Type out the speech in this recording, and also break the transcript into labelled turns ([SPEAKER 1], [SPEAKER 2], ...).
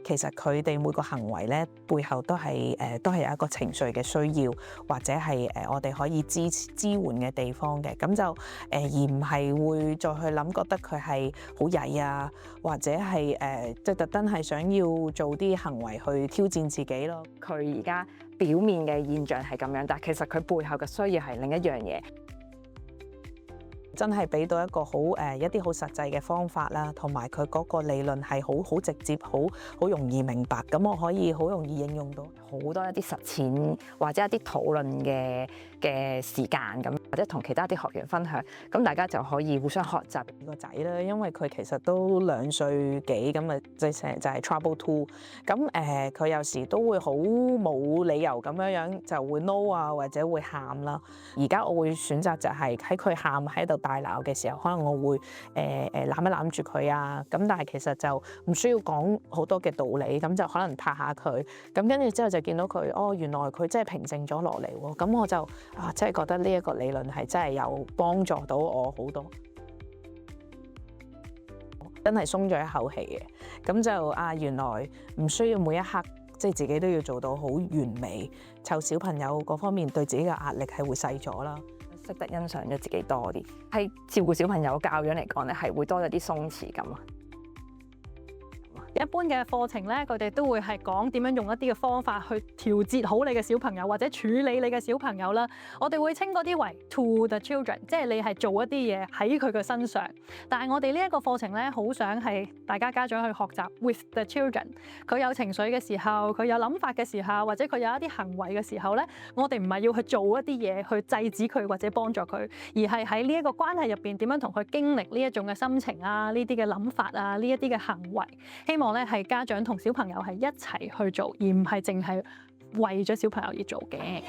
[SPEAKER 1] 其實佢哋每個行為咧，背後都係有一個情緒嘅需要，或者係我哋可以支援嘅地方嘅。咁就而唔係會再去諗，覺得佢係好曳啊，或者係即係特登係想要做啲行為去挑戰自己咯。
[SPEAKER 2] 佢而家表面嘅現象係咁樣，但係其實佢背後嘅需要係另一樣嘢。
[SPEAKER 1] 真係俾到一個好一啲好實際嘅方法啦，同埋佢嗰個理論係好直接，好容易明白，咁我可以好容易應用到
[SPEAKER 2] 好多一啲實踐或者一啲討論嘅時間咁，或者同其他啲學員分享，咁大家就可以互相學習。
[SPEAKER 1] 個仔啦，因為佢其實都2歲幾咁啊，就係 Trouble 2，咁佢有時都會好冇理由咁樣就會 no 啊，或者會喊啦。而家我會選擇就係喺佢喊喺度大鬧嘅時候，可能我會攬一攬住佢啊，咁但係其實就唔需要講好多嘅道理，咁就可能拍下佢，咁跟住之後就見到佢，哦，原來佢真係平靜咗落嚟喎，咁我就真係覺得呢一個理論係真係有幫助到我好多，真係鬆咗一口氣嘅，咁就原來唔需要每一刻即係自己都要做到好完美，湊小朋友嗰方面對自己嘅壓力係會細咗啦。
[SPEAKER 2] 識得欣賞咗自己多啲，喺照顧小朋友教養嚟講咧，係會多咗啲鬆弛感啊。
[SPEAKER 3] 一般嘅課程咧，佢哋都會係講點樣用一啲嘅方法去調節好你嘅小朋友，或者處理你嘅小朋友啦。我哋會稱嗰啲為 to the children， 即係你係做一啲嘢喺佢嘅身上。但係我哋呢一個課程咧，好想係大家家長去學習 with the children。佢有情緒嘅時候，佢有諗法嘅時候，或者佢有一啲行為嘅時候咧，我哋唔係要去做一啲嘢去制止佢或者幫助佢，而係喺呢一個關係入邊點樣同佢經歷呢一種嘅心情啊，呢啲嘅諗法啊，呢一啲嘅行為，希望咧係家長同小朋友係一齊去做，而唔係淨係為咗小朋友而做嘅。